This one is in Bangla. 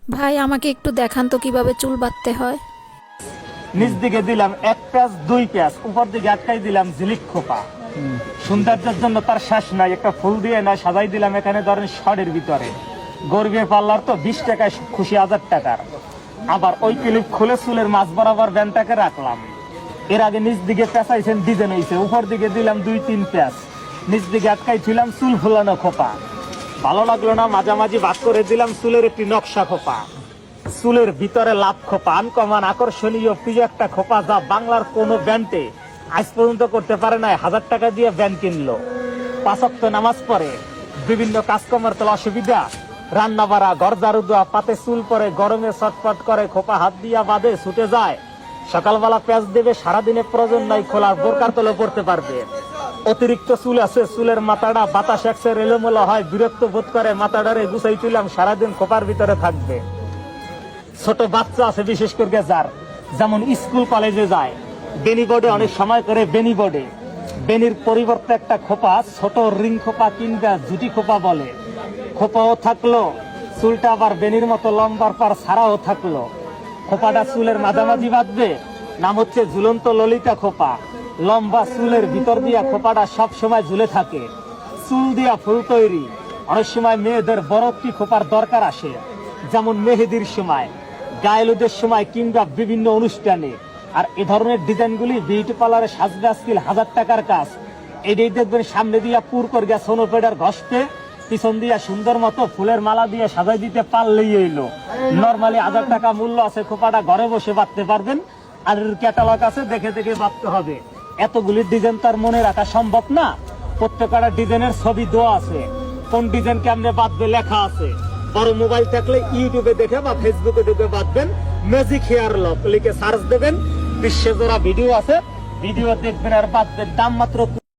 ভাই আমাকে একটু দেখান তো কিভাবে চুল বাঁধতে হয়। নিচ দিকে দিলাম 1 পেঁয়াজ 2 পেঁয়াজ, উপর দিকে আটকাই দিলাম ঝিলিক খোপা। সৌন্দর্যের জন্য তার শেষ নাই, একটা ফুল দিয়ে না সাজাই দিলাম এখানে ধরেন শড়ের ভিতরে। গর্বে পার্লার তো 20 টাকায় খুশি 1000 টাকার। আবার ওই ক্লিপ খুলে চুলের মাছ বরাবর ব্যান্ডটাকে রাখলাম। এর আগে নিচ দিকে পেঁচাইছেন ডিজাইন হয়েছে, উপর দিকে দিলাম 2-3 পেঁয়াজ, নিচ দিকে আটকাই ছিলাম চুল ফুলানো খোপা। ভালো লাগলো না, মাঝামাঝি ভাগ করে দিলাম চুলের একটি নকশা খোপা। চুলের ভিতরে লাভ খোপা, আনকমন আকর্ষণীয় প্রিয় একটা খোপা, যা বাংলার কোনো ব্যান্ডে আজ পর্যন্ত করতে পারে না। 1000 টাকা দিয়ে ব্যান্ড কিনলো। 5 ওয়াক্ত নামাজ পড়ে, বিভিন্ন কাজকর্মের তো অসুবিধা, রান্না বাড়া, ঘর ঝাড়ু দেওয়া, পাতে চুল পরে, গরমে ছটফট করে, খোপা হাত দিয়া বাঁধে, ছুটে যায়। সকালবেলা প্যাঁচ দেবে, সারাদিনে প্রয়োজন নাই খোলার, বোরকার তলে পড়তে পারবে। অতিরিক্ত চুল আছে, চুলের মাথাটা বাতাস একসে এলোমেলো হয়, বিরক্ত বোধ করে, মাথাটারে গুছাই তুলাম, সারাদিন খোপার ভিতরে থাকবে। ছোট বাচ্চা আছে বিশেষ করে যার, যেমন স্কুল কলেজে যায়, বেনি বোর্ডে অনেক সময় করে বেনি বোর্ডে, বেনির পরিবর্তে একটা খোপা, ছোট রিং খোপা কিংবা জুটি খোপা বলে। খোপাও থাকলো, চুলটা আবার বেনির মতো লম্বার পর ছাড়াও থাকলো। খোপাটা চুলের মাঝামাঝি বাঁধবে, নাম হচ্ছে ঝুলন্ত ললিতা খোপা। লম্বা চুলের ভিতর দিয়া খোপাটা সব সময় ঝুলে থাকে। চুল দিয়া ফুল তৈরি। অনেক সময় মেয়েদের বড় একটি খোপার দরকার আসে, যেমন মেহেদির সময়, গায়েলুদের সময় কিংবা বিভিন্ন অনুষ্ঠানে। আর এ ধরনের ডিজাইনগুলি বিউটি পার্লারে সাজবে আজকাল 1000 টাকার কাজ। এটাই দেখবেন সামনে দিয়া পুর করে গিয়া সোনোপেডার ঘষতে, পিছন দিয়া সুন্দর মতো ফুলের মালা দিয়ে সাজাই দিতে পারলেই এলো। নর্মালি 1000 টাকা মূল্য আছে, খোপাটা ঘরে বসে বাঁধতে পারবেন। আর ক্যাটালগ আছে, দেখে দেখে বাঁধতে হবে। এতগুলি ডিজাইন তার মনে রাখা সম্ভব না। প্রত্যেকটা ডিজাইনের ছবি দেওয়া আছে, কোন ডিজাইন কেমনে বাঁধবে লেখা আছে। বড় মোবাইল থাকলে ইউটিউবে দেখে বা ফেসবুকে দেখে বাঁধবেন। ম্যাজিক হেয়ার লক লিখে সার্চ দেবেন, বিশ্বজোড়া ভিডিও আছে, ভিডিও দেখবেন আর বাঁধবেন। দাম মাত্র